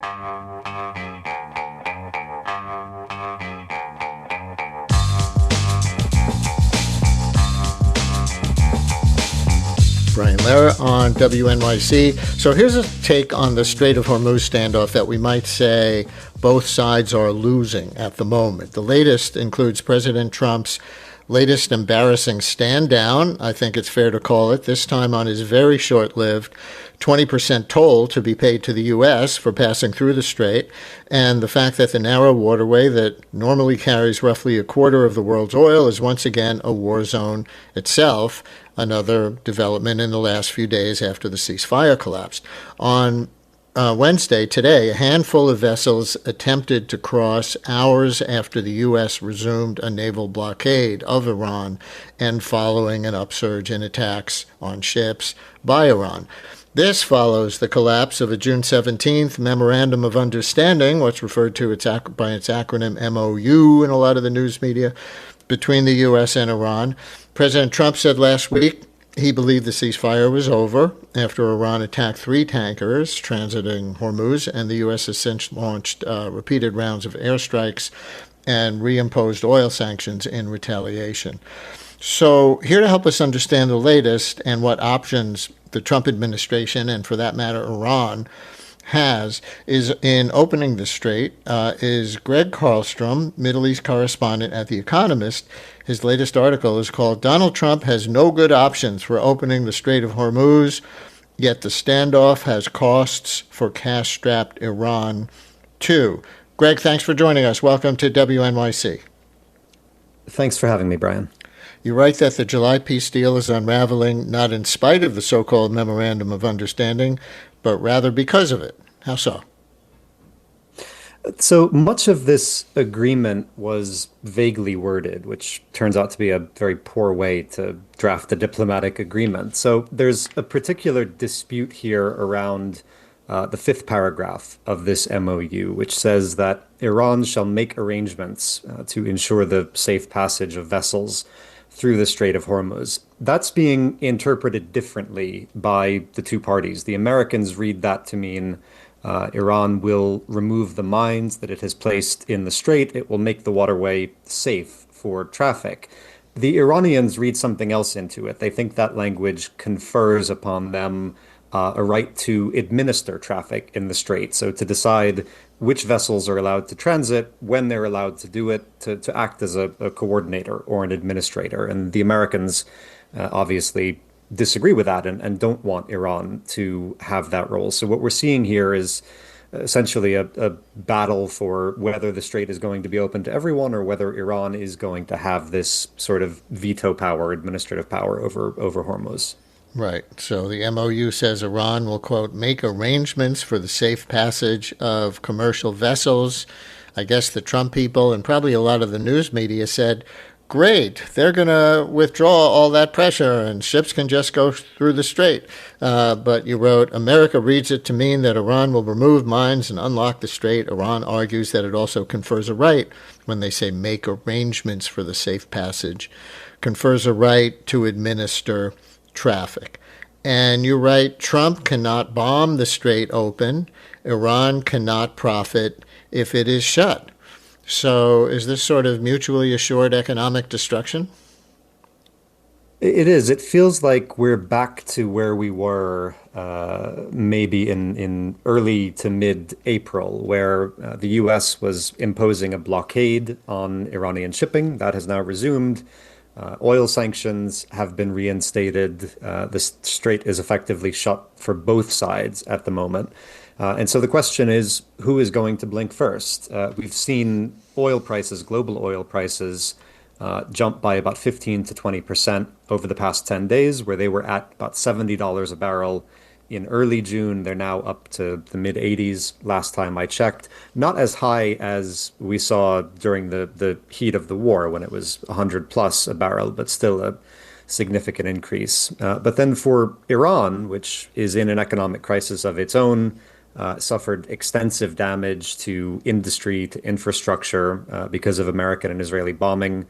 Brian Lehrer on WNYC. So here's a take on the Strait of Hormuz standoff that we might say both sides are losing at the moment. The latest includes President Trump's latest embarrassing stand down, I think it's fair to call it, this time on his very short-lived 20% toll to be paid to the U.S. for passing through the strait, and the fact that the narrow waterway that normally carries roughly a quarter of the world's oil is once again a war zone itself, another development in the last few days after the ceasefire collapsed. On Wednesday, today, a handful of vessels attempted to cross hours after the U.S. resumed a naval blockade of Iran and following an upsurge in attacks on ships by Iran. This follows the collapse of a June 17th Memorandum of Understanding, what's referred to by its acronym MOU in a lot of the news media, between the U.S. and Iran. President Trump said last week he believed the ceasefire was over after Iran attacked 3 tankers transiting Hormuz, and the U.S. has since launched repeated rounds of airstrikes and reimposed oil sanctions in retaliation. So here to help us understand the latest and what options the Trump administration, and for that matter Iran, has is in opening the strait is Gregg Carlstrom, Middle East correspondent at The Economist. His latest article is called "Donald Trump Has No Good Options for Opening the Strait of Hormuz, Yet the Standoff Has Costs for Cash-Strapped Iran, Too." Greg, thanks for joining us. Welcome to WNYC. Thanks for having me, Brian. You write that the July peace deal is unraveling not in spite of the so-called Memorandum of Understanding, but rather because of it. How so? So much of this agreement was vaguely worded, which turns out to be a very poor way to draft a diplomatic agreement. So there's a particular dispute here around the 5th paragraph of this MOU, which says that Iran shall make arrangements to ensure the safe passage of vessels through the Strait of Hormuz. That's being interpreted differently by the two parties. The Americans read that to mean Iran will remove the mines that it has placed in the strait. It will make the waterway safe for traffic. The Iranians read something else into it. They think that language confers upon them a right to administer traffic in the strait. So to decide which vessels are allowed to transit, when they're allowed to do it, to act as a coordinator or an administrator. And the Americans obviously disagree with that and don't want Iran to have that role. So what we're seeing here is essentially a battle for whether the strait is going to be open to everyone or whether Iran is going to have this sort of veto power, administrative power over Hormuz. Right. So the MOU says Iran will, quote, make arrangements for the safe passage of commercial vessels. I guess the Trump people and probably a lot of the news media said, great, they're going to withdraw all that pressure and ships can just go through the strait. But you wrote, America reads it to mean that Iran will remove mines and unlock the strait. Iran argues that it also confers a right, when they say make arrangements for the safe passage, confers a right to administer traffic. And you write, Trump cannot bomb the strait open. Iran cannot profit if it is shut. So is this sort of mutually assured economic destruction? It is. It feels like we're back to where we were maybe in early to mid-April, where the U.S. was imposing a blockade on Iranian shipping. That has now resumed. Oil sanctions have been reinstated. The strait is effectively shut for both sides at the moment. And so the question is, who is going to blink first? We've seen oil prices, global oil prices, jump by about 15 to 20% over the past 10 days, where they were at about $70 a barrel in early June. They're now up to the mid-80s last time I checked. Not as high as we saw during the heat of the war when it was 100 plus a barrel, but still a significant increase. But then for Iran, which is in an economic crisis of its own, suffered extensive damage to industry, to infrastructure because of American and Israeli bombing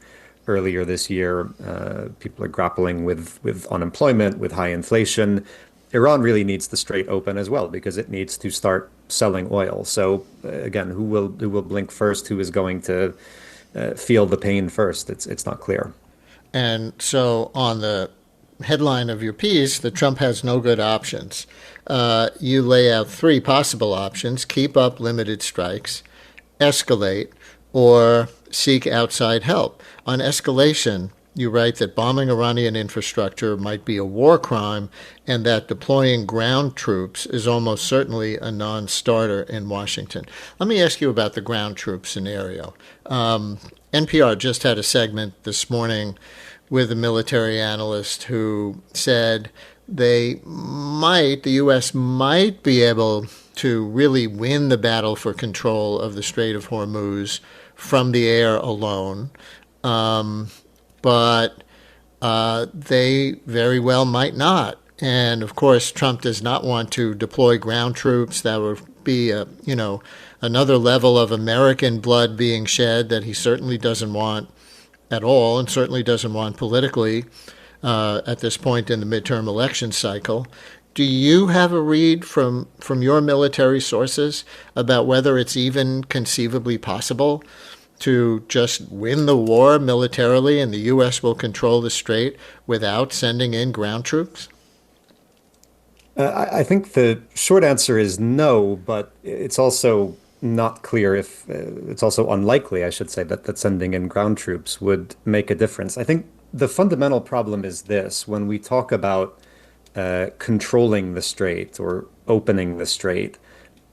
earlier this year. People are grappling with unemployment, with high inflation. Iran really needs the Strait open as well because it needs to start selling oil. So again, who will blink first? Who is going to feel the pain first? It's not clear. And so on the headline of your piece, that Trump has no good options. You lay out three possible options: keep up limited strikes, escalate, or seek outside help. On escalation, you write that bombing Iranian infrastructure might be a war crime and that deploying ground troops is almost certainly a non-starter in Washington. Let me ask you about the ground troop scenario. NPR just had a segment this morning with a military analyst who said the U.S. might be able to really win the battle for control of the Strait of Hormuz from the air alone. But they very well might not. And of course, Trump does not want to deploy ground troops. That would be another level of American blood being shed that he certainly doesn't want at all, and certainly doesn't want politically at this point in the midterm election cycle. Do you have a read from your military sources about whether it's even conceivably possible to just win the war militarily and the U.S. will control the strait without sending in ground troops? I think the short answer is no, but it's also not clear if it's also unlikely, I should say, that sending in ground troops would make a difference. I think the fundamental problem is this: when we talk about controlling the strait or opening the strait,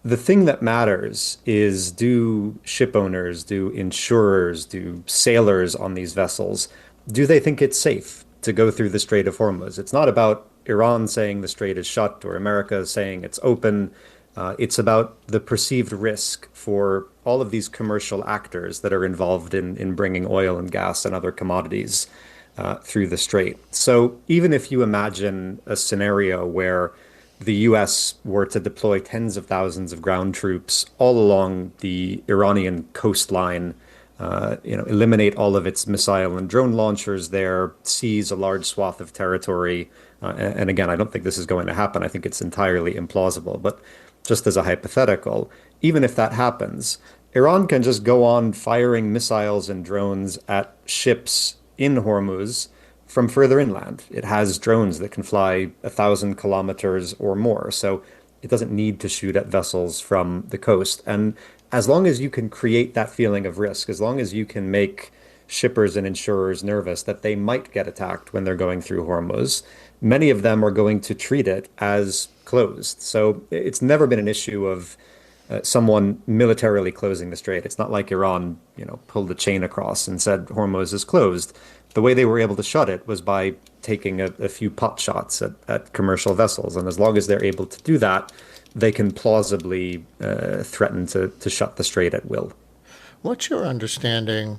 the thing that matters is, do ship owners, do insurers, do sailors on these vessels, do they think it's safe to go through the Strait of Hormuz? It's not about Iran saying the strait is shut or America saying it's open. It's about the perceived risk for all of these commercial actors that are involved in bringing oil and gas and other commodities through the strait. So even if you imagine a scenario where the U.S. were to deploy tens of thousands of ground troops all along the Iranian coastline, eliminate all of its missile and drone launchers there, seize a large swath of territory. And again, I don't think this is going to happen. I think it's entirely implausible. But just as a hypothetical, even if that happens, Iran can just go on firing missiles and drones at ships in Hormuz from further inland. It has drones that can fly 1,000 kilometers or more, so it doesn't need to shoot at vessels from the coast. And as long as you can create that feeling of risk, as long as you can make shippers and insurers nervous that they might get attacked when they're going through Hormuz, many of them are going to treat it as closed. So it's never been an issue of someone militarily closing the strait. It's not like Iran, pulled the chain across and said Hormuz is closed. The way they were able to shut it was by taking a few pot shots at commercial vessels. And as long as they're able to do that, they can plausibly threaten to shut the strait at will. What's your understanding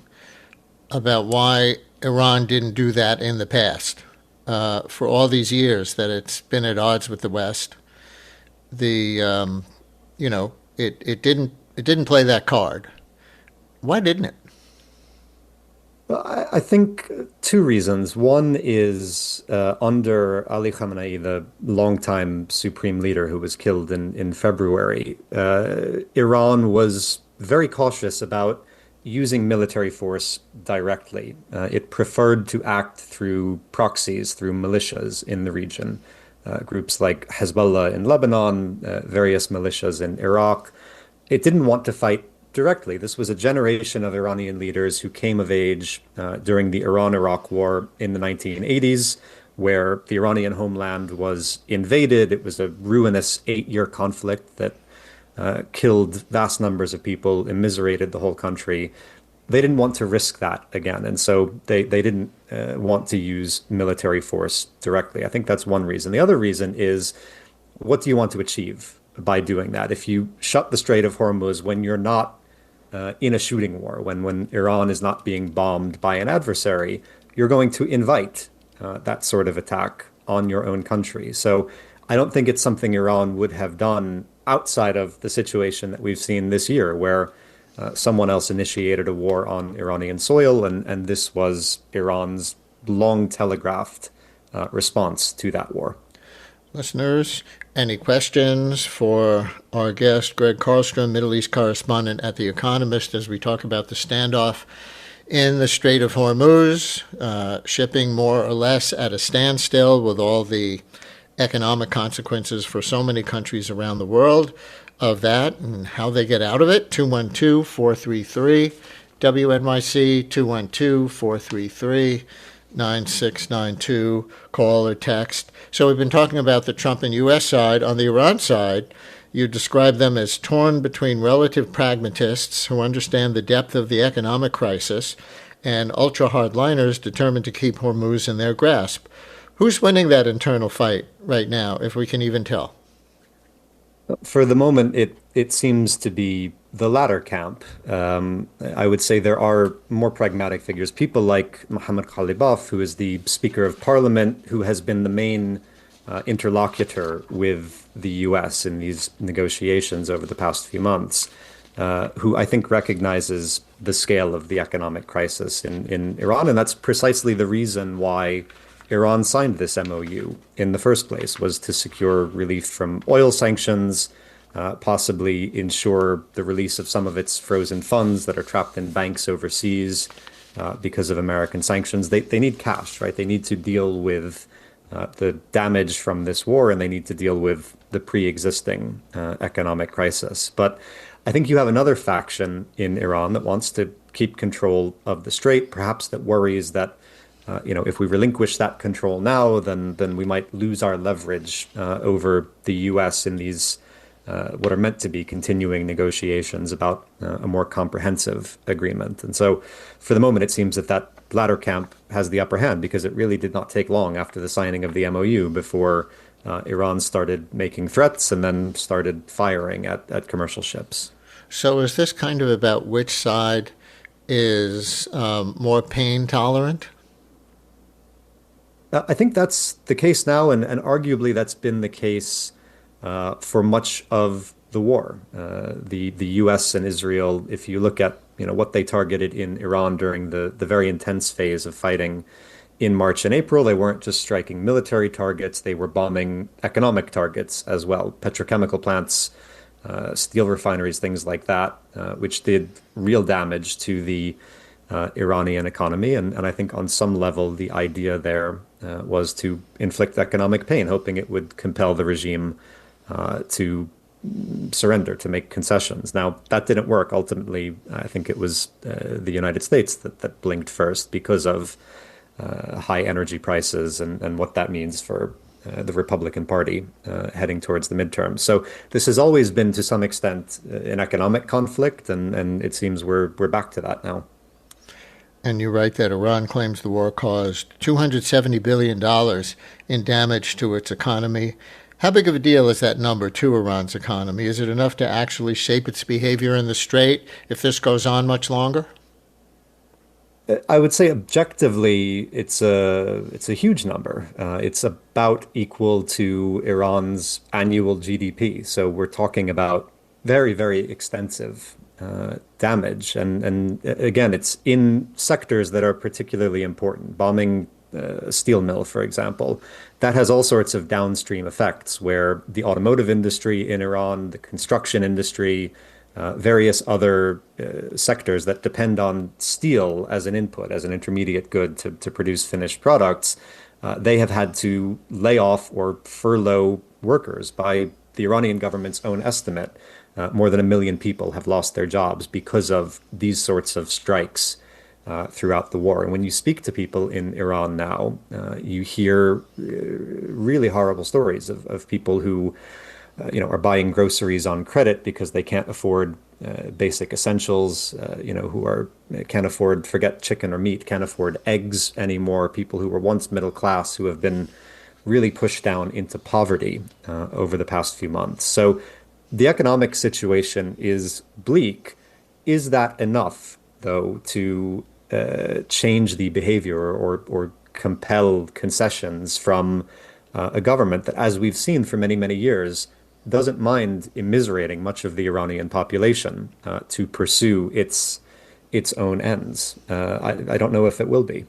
about why Iran didn't do that in the past? For all these years that it's been at odds with the West, it didn't play that card. Why didn't it? Well, I think two reasons. One is under Ali Khamenei, the longtime supreme leader who was killed in February, Iran was very cautious about using military force directly. It preferred to act through proxies, through militias in the region, groups like Hezbollah in Lebanon, various militias in Iraq. It didn't want to fight directly. This was a generation of Iranian leaders who came of age during the Iran-Iraq War in the 1980s, where the Iranian homeland was invaded. It was a ruinous 8-year conflict that killed vast numbers of people, immiserated the whole country. They didn't want to risk that again, and so they didn't want to use military force directly. I think that's one reason. The other reason is, what do you want to achieve by doing that? If you shut the Strait of Hormuz when you're not in a shooting war, when Iran is not being bombed by an adversary, you're going to invite that sort of attack on your own country. So I don't think it's something Iran would have done outside of the situation that we've seen this year, where someone else initiated a war on Iranian soil, and this was Iran's long telegraphed response to that war. Listeners, any questions for our guest, Gregg Carlstrom, Middle East correspondent at The Economist, as we talk about the standoff in the Strait of Hormuz, shipping more or less at a standstill with all the economic consequences for so many countries around the world of that and how they get out of it? 212-433 WNYC, 212-433-9692, call or text. So we've been talking about the Trump and U.S. side. On the Iran side, you describe them as torn between relative pragmatists who understand the depth of the economic crisis and ultra-hardliners determined to keep Hormuz in their grasp. Who's winning that internal fight right now, if we can even tell? For the moment, it seems to be the latter camp. I would say there are more pragmatic figures, people like Mohammad Khalibaf, who is the Speaker of Parliament, who has been the main interlocutor with the U.S. in these negotiations over the past few months, who I think recognizes the scale of the economic crisis in Iran. And that's precisely the reason why Iran signed this MOU in the first place, was to secure relief from oil sanctions, possibly ensure the release of some of its frozen funds that are trapped in banks overseas because of American sanctions. They need cash, right? They need to deal with the damage from this war, and they need to deal with the pre-existing economic crisis. But I think you have another faction in Iran that wants to keep control of the strait, perhaps that worries that if we relinquish that control now, then we might lose our leverage over the U.S. in these what are meant to be continuing negotiations about a more comprehensive agreement. And so for the moment, it seems that latter camp has the upper hand, because it really did not take long after the signing of the MOU before Iran started making threats and then started firing at commercial ships. So is this kind of about which side is more pain tolerant? I think that's the case now, and arguably that's been the case for much of the war. The U.S. and Israel, if you look at what they targeted in Iran during the very intense phase of fighting in March and April, they weren't just striking military targets, they were bombing economic targets as well, petrochemical plants, steel refineries, things like that, which did real damage to the Iranian economy. And I think on some level, the idea there was to inflict economic pain, hoping it would compel the regime to surrender, to make concessions. Now, that didn't work. Ultimately, I think it was the United States that blinked first because of high energy prices and what that means for the Republican Party heading towards the midterms. So this has always been, to some extent, an economic conflict, and it seems we're back to that now. And you write that Iran claims the war caused $270 billion in damage to its economy. How big of a deal is that number to Iran's economy? Is it enough to actually shape its behavior in the Strait if this goes on much longer? I would say objectively, it's a huge number. It's about equal to Iran's annual GDP. So we're talking about very, very extensive damage. And again, it's in sectors that are particularly important. Bombing a steel mill, for example, that has all sorts of downstream effects where the automotive industry in Iran, the construction industry, various other sectors that depend on steel as an input, as an intermediate good to produce finished products, they have had to lay off or furlough workers. By the Iranian government's own estimate, more than 1 million people have lost their jobs because of these sorts of strikes throughout the war. And when you speak to people in Iran now, you hear really horrible stories of people who are buying groceries on credit because they can't afford basic essentials, who can't afford, forget chicken or meat, can't afford eggs anymore, people who were once middle class who have been really pushed down into poverty over the past few months. So the economic situation is bleak. Is that enough, though, to change the behavior or compel concessions from a government that, as we've seen for many, many years, doesn't mind immiserating much of the Iranian population to pursue its own ends? I don't know if it will be.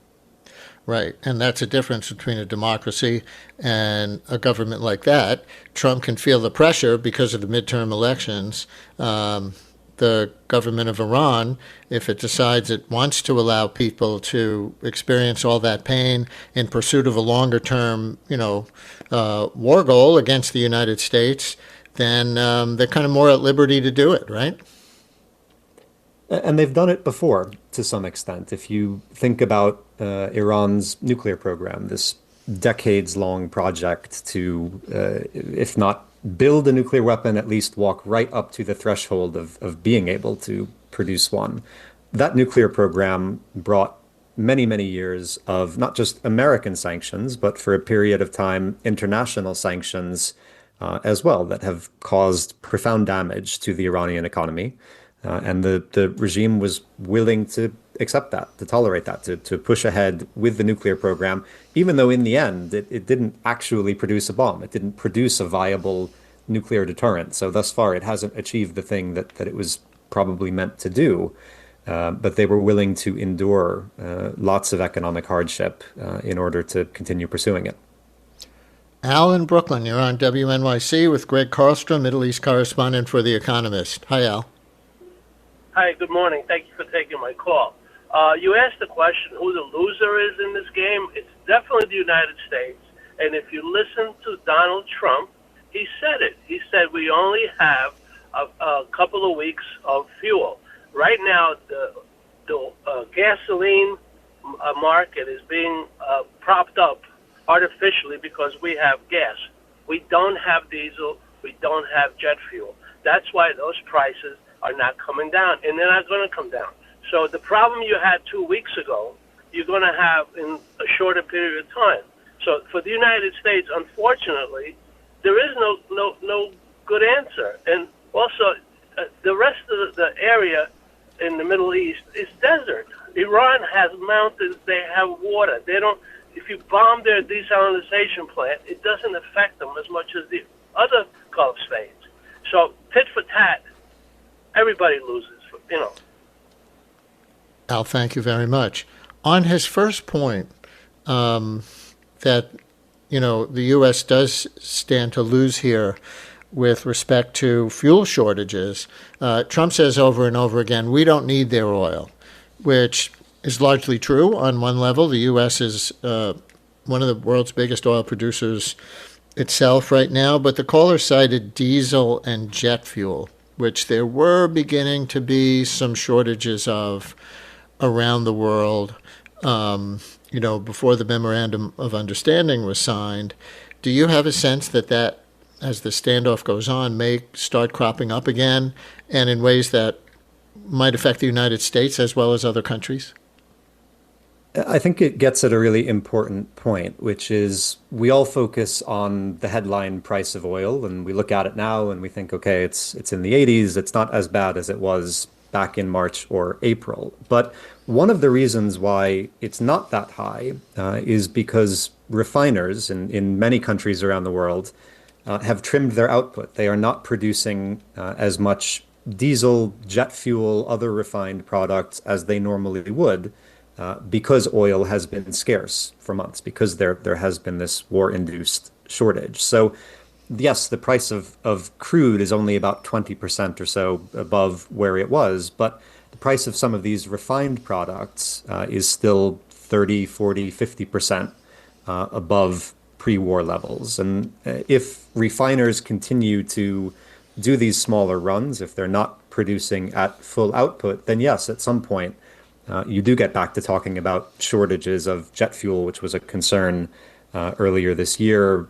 Right. And that's a difference between a democracy and a government like that. Trump can feel the pressure because of the midterm elections. The government of Iran, if it decides it wants to allow people to experience all that pain in pursuit of a longer term, war goal against the United States, then they're kind of more at liberty to do it, right? And they've done it before to some extent. If you think about Iran's nuclear program, this decades-long project to, if not build a nuclear weapon, at least walk right up to the threshold of being able to produce one. That nuclear program brought many, many years of not just American sanctions, but for a period of time, international sanctions as well that have caused profound damage to the Iranian economy. And the regime was willing to accept that, to tolerate that, to push ahead with the nuclear program, even though in the end it didn't actually produce a bomb. It didn't produce a viable nuclear deterrent. So thus far, it hasn't achieved the thing that it was probably meant to do. But they were willing to endure lots of economic hardship in order to continue pursuing it. Al in Brooklyn, you're on WNYC with Gregg Carlstrom, Middle East correspondent for The Economist. Hi, Al. Hi, good morning. Thank you for taking my call. You asked the question who the loser is in this game. It's definitely the United States. And if you listen to Donald Trump, he said it. He said we only have a couple of weeks of fuel. Right now, the gasoline market is being propped up artificially because we have gas. We don't have diesel. We don't have jet fuel. That's why those prices are not coming down, and they're not going to come down. So the problem you had 2 weeks ago, you're going to have in a shorter period of time. So for the United States, unfortunately, there is no good answer. And also, the rest of the area in the Middle East is desert. Iran has mountains. They have water. They don't. If you bomb their desalinization plant, it doesn't affect them as much as the other Gulf states. So tit for tat, everybody loses. Al, thank you very much. On his first point, that the U.S. does stand to lose here with respect to fuel shortages. Trump says over and over again, we don't need their oil, which is largely true on one level. The U.S. is one of the world's biggest oil producers itself right now, but the caller cited diesel and jet fuel, which there were beginning to be some shortages of around the world, before the Memorandum of Understanding was signed. Do you have a sense that, as the standoff goes on, may start cropping up again and in ways that might affect the United States as well as other countries? I think it gets at a really important point, which is we all focus on the headline price of oil, and we look at it now and we think, okay, it's in the 80s. It's not as bad as it was back in March or April. But one of the reasons why it's not that high is because refiners in many countries around the world have trimmed their output. They are not producing as much diesel, jet fuel, other refined products as they normally would. Because oil has been scarce for months, because there has been this war-induced shortage. So, yes, the price of crude is only about 20% or so above where it was, but the price of some of these refined products is still 30, 40, 50% above pre-war levels. And if refiners continue to do these smaller runs, if they're not producing at full output, then yes, at some point, you do get back to talking about shortages of jet fuel, which was a concern earlier this year,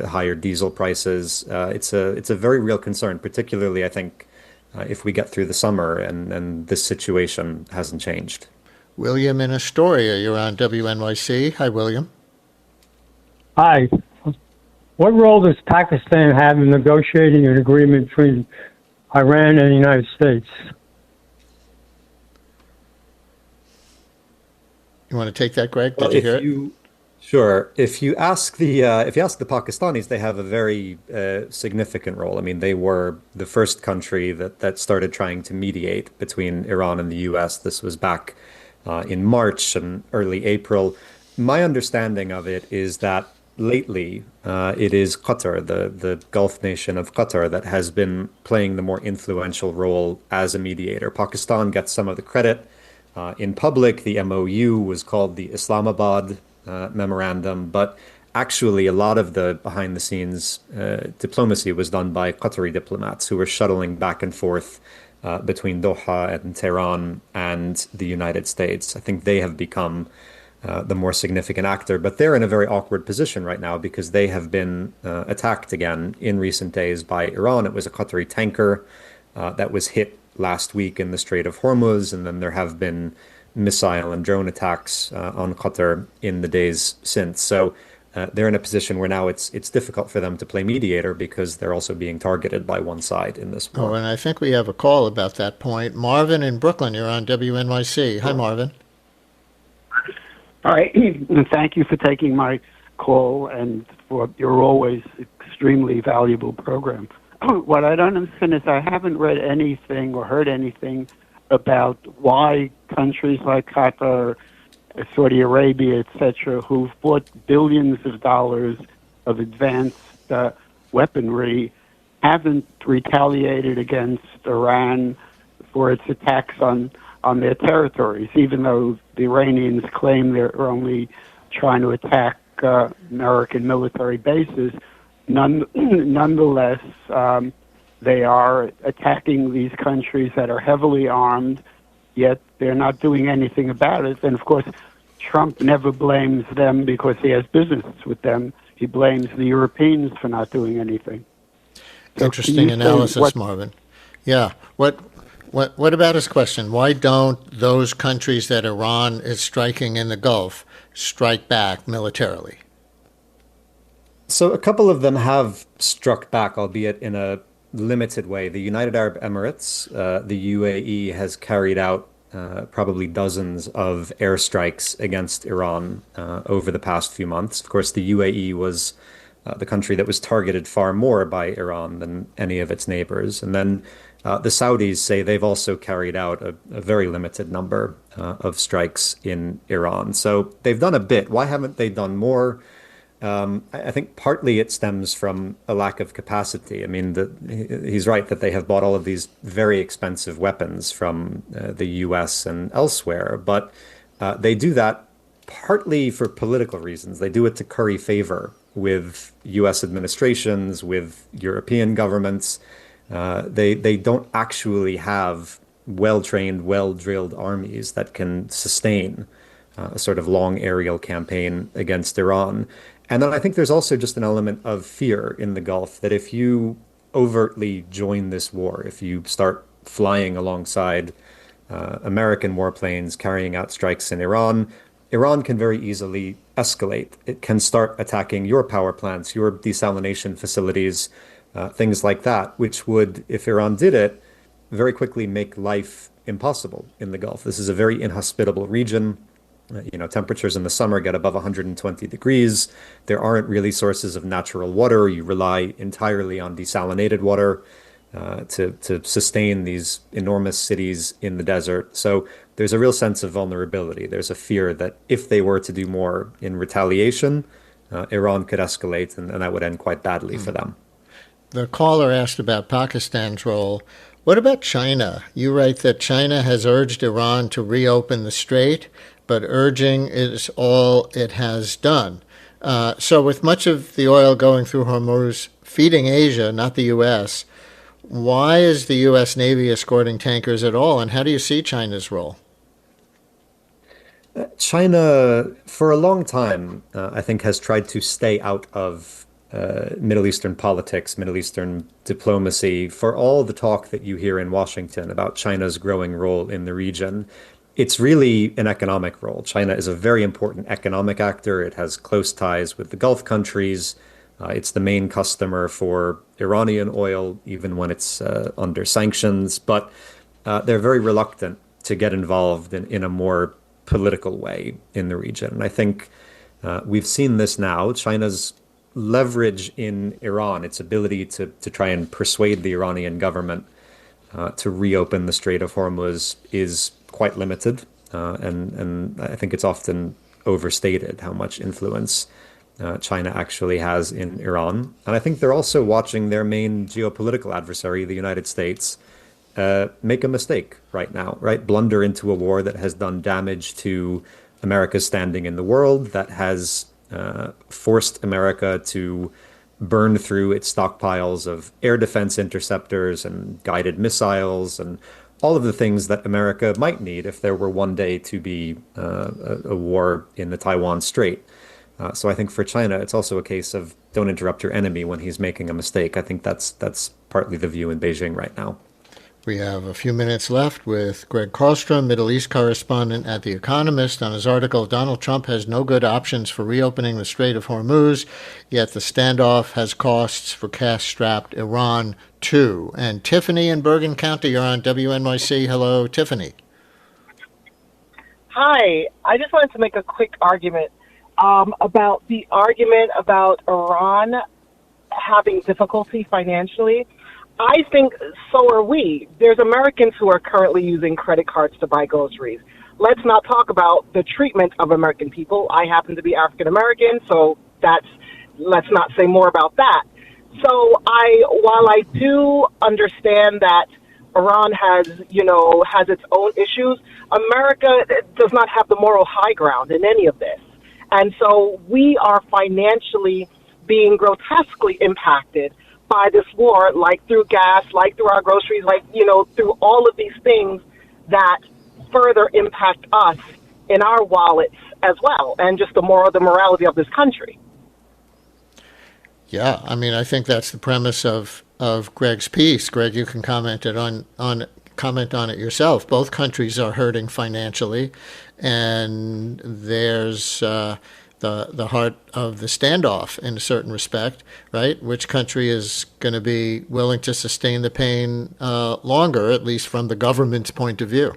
higher diesel prices. It's a very real concern, particularly, I think, if we get through the summer and this situation hasn't changed. William in Astoria, you're on WNYC. Hi, William. Hi. What role does Pakistan have in negotiating an agreement between Iran and the United States? You want to take that, Greg? Did you hear it? Sure. If you ask the Pakistanis, they have a very significant role. I mean, they were the first country that started trying to mediate between Iran and the U.S. This was back in March and early April. My understanding of it is that lately it is Qatar, the Gulf nation of Qatar, that has been playing the more influential role as a mediator. Pakistan gets some of the credit. In public, the MOU was called the Islamabad Memorandum, but actually a lot of the behind the scenes diplomacy was done by Qatari diplomats who were shuttling back and forth between Doha and Tehran and the United States. I think they have become the more significant actor, but they're in a very awkward position right now because they have been attacked again in recent days by Iran. It was a Qatari tanker that was hit last week in the Strait of Hormuz, and then there have been missile and drone attacks on Qatar in the days since. So they're in a position where now it's difficult for them to play mediator because they're also being targeted by one side in this war. Oh, and I think we have a call about that point. Marvin in Brooklyn, you're on WNYC. Hi, Marvin. All right. And thank you for taking my call and for your always extremely valuable program. What I don't understand is I haven't read anything or heard anything about why countries like Qatar, Saudi Arabia, etc., who've bought billions of dollars of advanced weaponry, haven't retaliated against Iran for its attacks on their territories, even though the Iranians claim they're only trying to attack American military bases. Nonetheless, they are attacking these countries that are heavily armed, yet they're not doing anything about it. And, of course, Trump never blames them because he has business with them. He blames the Europeans for not doing anything. So interesting analysis, Marvin. Yeah. What about his question? Why don't those countries that Iran is striking in the Gulf strike back militarily? So a couple of them have struck back, albeit in a limited way. The United Arab Emirates, the UAE, has carried out probably dozens of airstrikes against Iran over the past few months. Of course, the UAE was the country that was targeted far more by Iran than any of its neighbors. And then the Saudis say they've also carried out a very limited number of strikes in Iran. So they've done a bit. Why haven't they done more? I think partly it stems from a lack of capacity. I mean, he's right that they have bought all of these very expensive weapons from the US and elsewhere, but they do that partly for political reasons. They do it to curry favor with US administrations, with European governments. They don't actually have well-trained, well-drilled armies that can sustain a sort of long aerial campaign against Iran. And then I think there's also just an element of fear in the Gulf that if you overtly join this war, if you start flying alongside American warplanes carrying out strikes in Iran, Iran can very easily escalate. It can start attacking your power plants, your desalination facilities, things like that, which would, if Iran did it, very quickly make life impossible in the Gulf. This is a very inhospitable region. Temperatures in the summer get above 120 degrees. There aren't really sources of natural water. You rely entirely on desalinated water to sustain these enormous cities in the desert. So there's a real sense of vulnerability. There's a fear that if they were to do more in retaliation, Iran could escalate, and that would end quite badly for them. The caller asked about Pakistan's role. What about China? You write that China has urged Iran to reopen the strait, but urging is all it has done. So with much of the oil going through Hormuz feeding Asia, not the U.S., why is the U.S. Navy escorting tankers at all, and how do you see China's role? China, for a long time, I think, has tried to stay out of Middle Eastern politics, Middle Eastern diplomacy. For all the talk that you hear in Washington about China's growing role in the region, it's really an economic role. China is a very important economic actor. It has close ties with the Gulf countries. It's the main customer for Iranian oil, even when it's under sanctions. But they're very reluctant to get involved in a more political way in the region. And I think we've seen this now. China's leverage in Iran, its ability to try and persuade the Iranian government to reopen the Strait of Hormuz is quite limited. And I think it's often overstated how much influence China actually has in Iran. And I think they're also watching their main geopolitical adversary, the United States, make a mistake right now, right? Blunder into a war that has done damage to America's standing in the world, that has forced America to burn through its stockpiles of air defense interceptors and guided missiles and all of the things that America might need if there were one day to be a war in the Taiwan Strait. So I think for China, it's also a case of don't interrupt your enemy when he's making a mistake. I think that's partly the view in Beijing right now. We have a few minutes left with Gregg Carlstrom, Middle East correspondent at The Economist, on his article, Donald Trump has no good options for reopening the Strait of Hormuz, yet the standoff has costs for cash-strapped Iran, too. And Tiffany in Bergen County, you're on WNYC. Hello, Tiffany. Hi. I just wanted to make a quick argument about the argument about Iran having difficulty financially. I think so are we. There's Americans who are currently using credit cards to buy groceries. Let's not talk about the treatment of American people. I happen to be African American, so let's not say more about that. So while I do understand that Iran has its own issues, America does not have the moral high ground in any of this. And so we are financially being grotesquely impacted by this war, like through gas, like through our groceries, through all of these things that further impact us in our wallets as well, and just the morality of this country. Yeah, I mean, I think that's the premise of Gregg's piece. Gregg, you can comment on it yourself. Both countries are hurting financially, and there's the heart of the standoff in a certain respect, right? Which country is going to be willing to sustain the pain longer, at least from the government's point of view?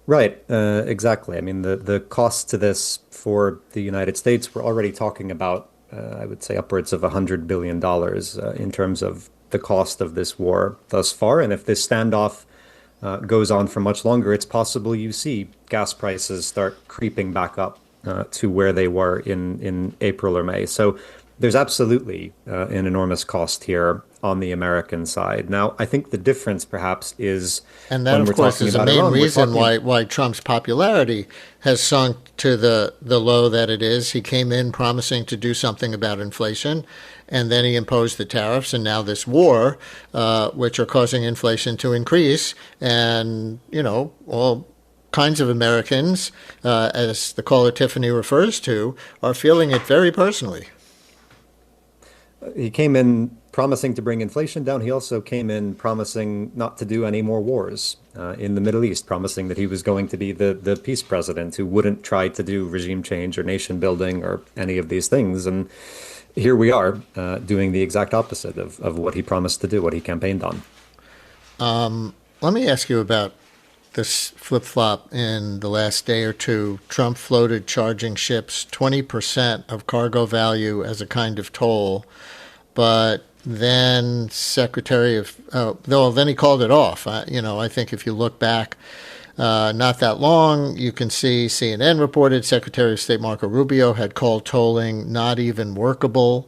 Right, exactly. I mean, the cost to this for the United States, we're already talking about, I would say, upwards of $100 billion in terms of the cost of this war thus far. And if this standoff goes on for much longer, it's possible you see gas prices start creeping back up to where they were in April or May. So there's absolutely an enormous cost here on the American side. Now, I think the difference perhaps is, and that, of course, is the main reason why Trump's popularity has sunk to the low that it is. He came in promising to do something about inflation, and then he imposed the tariffs, and now this war, which are causing inflation to increase. And, all kinds of Americans, as the caller Tiffany refers to, are feeling it very personally. He came in promising to bring inflation down. He also came in promising not to do any more wars in the Middle East, promising that he was going to be the peace president who wouldn't try to do regime change or nation building or any of these things. And here we are doing the exact opposite of what he promised to do, what he campaigned on. Let me ask you about this flip-flop in the last day or two. Trump floated charging ships 20% of cargo value as a kind of toll, but then then he called it off. I think if you look back not that long, you can see CNN reported Secretary of State Marco Rubio had called tolling not even workable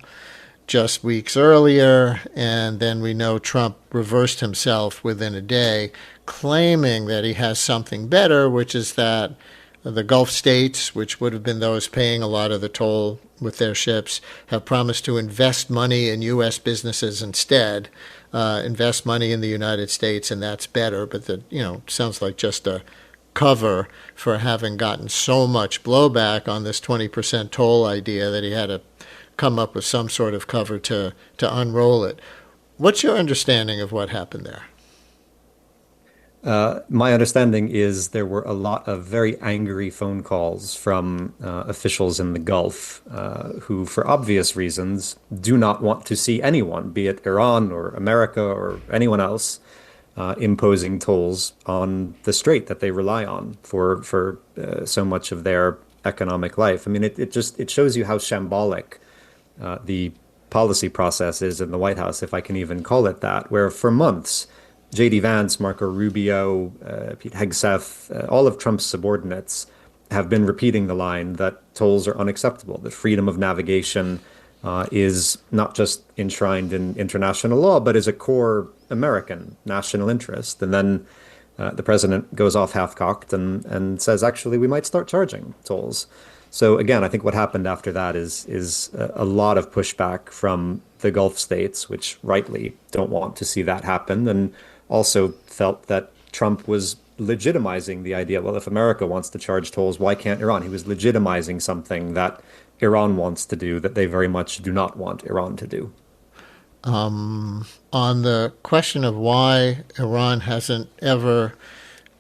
just weeks earlier, and then we know Trump reversed himself within a day, claiming that he has something better, which is that the Gulf states, which would have been those paying a lot of the toll with their ships, have promised to invest money in U.S. businesses instead, invest money in the United States, and that's better. But sounds like just a cover for having gotten so much blowback on this 20% toll idea that he had to come up with some sort of cover to unroll it. What's your understanding of what happened there? My understanding is there were a lot of very angry phone calls from officials in the Gulf who, for obvious reasons, do not want to see anyone, be it Iran or America or anyone else, imposing tolls on the strait that they rely on for so much of their economic life. I mean, it shows you how shambolic the policy process is in the White House, if I can even call it that, where for months J.D. Vance, Marco Rubio, Pete Hegseth, all of Trump's subordinates have been repeating the line that tolls are unacceptable, that freedom of navigation is not just enshrined in international law, but is a core American national interest. And then the president goes off half-cocked and says, actually, we might start charging tolls. So again, I think what happened after that is a lot of pushback from the Gulf states, which rightly don't want to see that happen, and also felt that Trump was legitimizing the idea, well, if America wants to charge tolls, why can't Iran? He was legitimizing something that Iran wants to do that they very much do not want Iran to do. On the question of why Iran hasn't ever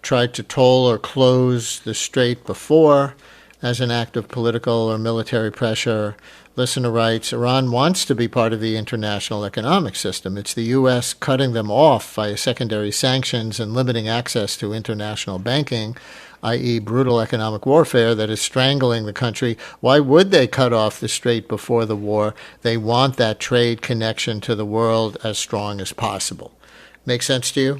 tried to toll or close the strait before as an act of political or military pressure, listener writes, Iran wants to be part of the international economic system. It's the U.S. cutting them off via secondary sanctions and limiting access to international banking, i.e. brutal economic warfare, that is strangling the country. Why would they cut off the strait before the war? They want that trade connection to the world as strong as possible. Make sense to you?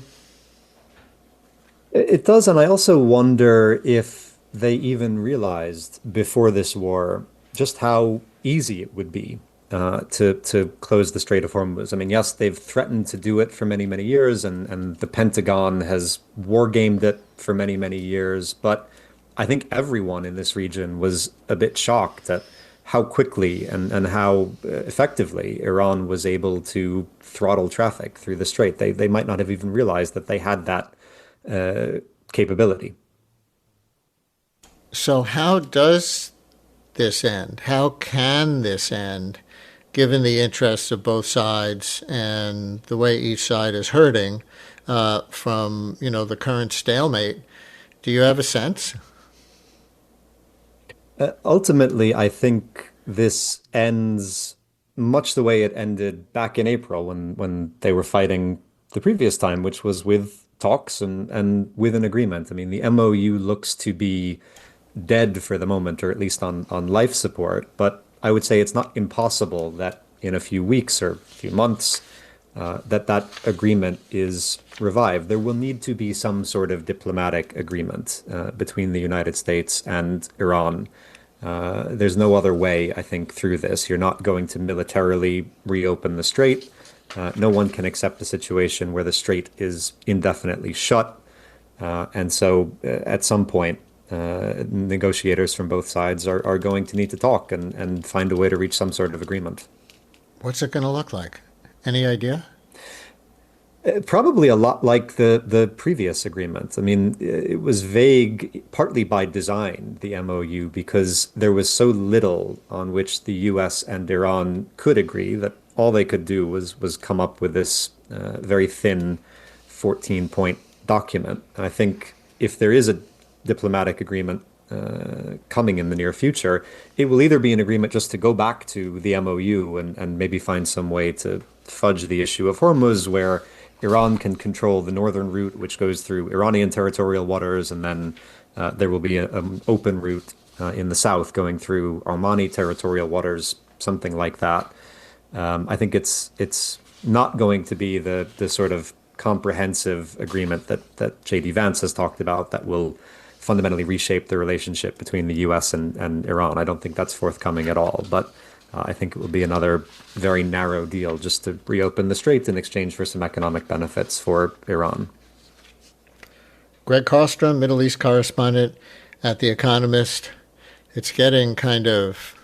It does, and I also wonder if they even realized before this war just how easy it would be to close the Strait of Hormuz. I mean, yes, they've threatened to do it for many, many years, and the Pentagon has war-gamed it for many, many years. But I think everyone in this region was a bit shocked at how quickly and how effectively Iran was able to throttle traffic through the strait. They might not have even realized that they had that capability. So how does this end? How can this end, given the interests of both sides and the way each side is hurting from, the current stalemate? Do you have a sense? Ultimately, I think this ends much the way it ended back in April when they were fighting the previous time, which was with talks and with an agreement. I mean, the MOU looks to be dead for the moment, or at least on life support. But I would say it's not impossible that in a few weeks or a few months, that agreement is revived. There will need to be some sort of diplomatic agreement between the United States and Iran. There's no other way, I think, through this. You're not going to militarily reopen the strait. No one can accept a situation where the strait is indefinitely shut. And so at some point, negotiators from both sides are going to need to talk and find a way to reach some sort of agreement. What's it going to look like? Any idea? Probably a lot like the previous agreement. I mean, it was vague, partly by design, the MOU, because there was so little on which the US and Iran could agree that all they could do was come up with this very thin 14-point document. And I think if there is a diplomatic agreement coming in the near future, it will either be an agreement just to go back to the MOU and maybe find some way to fudge the issue of Hormuz, where Iran can control the northern route, which goes through Iranian territorial waters, and then there will be an open route in the south going through Omani territorial waters, something like that. I think it's not going to be the sort of comprehensive agreement that J.D. Vance has talked about that will fundamentally reshape the relationship between the U.S. and Iran. I don't think that's forthcoming at all. But I think it will be another very narrow deal just to reopen the strait in exchange for some economic benefits for Iran. Gregg Carlstrom, Middle East correspondent at The Economist. It's getting kind of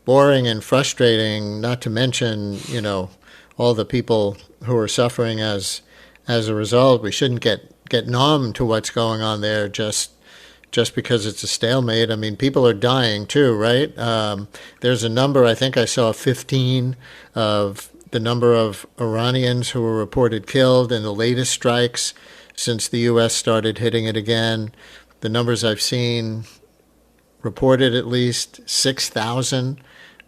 boring and frustrating, not to mention, all the people who are suffering as a result. We shouldn't get numb to what's going on there just because it's a stalemate. I mean, people are dying too, right? There's a number, I think I saw 15 of the number of Iranians who were reported killed in the latest strikes since the U.S. started hitting it again. The numbers I've seen reported at least 6,000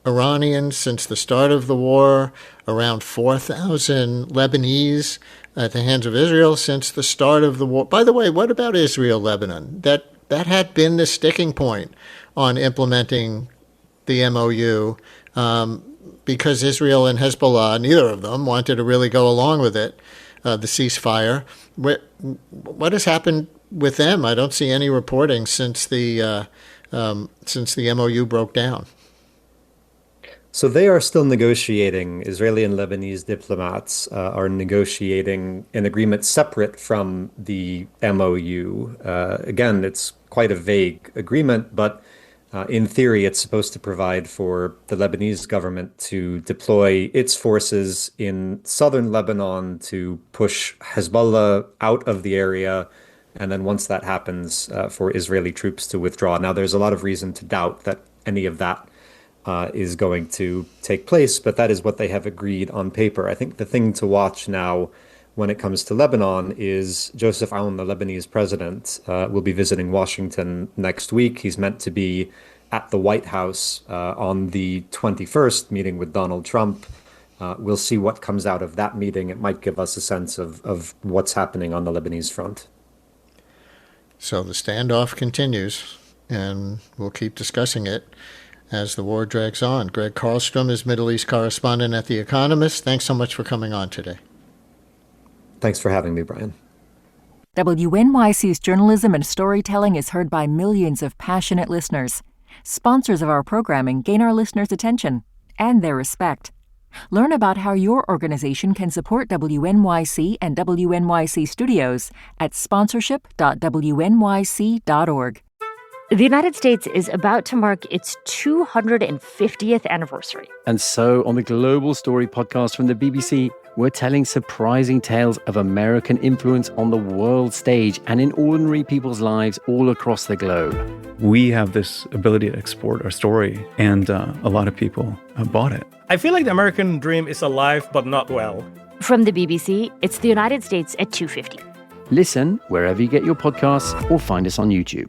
Iranians since the start of the war, around 4,000 Lebanese at the hands of Israel since the start of the war. By the way, what about Israel-Lebanon? That had been the sticking point on implementing the MOU because Israel and Hezbollah, neither of them, wanted to really go along with it, the ceasefire. What has happened with them? I don't see any reporting since the MOU broke down. So they are still negotiating. Israeli and Lebanese diplomats are negotiating an agreement separate from the MOU. Again, it's quite a vague agreement, but in theory, it's supposed to provide for the Lebanese government to deploy its forces in southern Lebanon to push Hezbollah out of the area. And then once that happens, for Israeli troops to withdraw. Now, there's a lot of reason to doubt that any of that is going to take place, but that is what they have agreed on paper. I think the thing to watch now when it comes to Lebanon is Joseph Aoun, the Lebanese president, will be visiting Washington next week. He's meant to be at the White House on the 21st, meeting with Donald Trump. We'll see what comes out of that meeting. It might give us a sense of what's happening on the Lebanese front. So the standoff continues, and we'll keep discussing it as the war drags on. Gregg Carlstrom is Middle East correspondent at The Economist. Thanks so much for coming on today. Thanks for having me, Brian. WNYC's journalism and storytelling is heard by millions of passionate listeners. Sponsors of our programming gain our listeners' attention and their respect. Learn about how your organization can support WNYC and WNYC Studios at sponsorship.wnyc.org. The United States is about to mark its 250th anniversary. And so on the Global Story podcast from the BBC, we're telling surprising tales of American influence on the world stage and in ordinary people's lives all across the globe. We have this ability to export our story, and a lot of people bought it. I feel like the American dream is alive but not well. From the BBC, it's the United States at 250. Listen wherever you get your podcasts or find us on YouTube.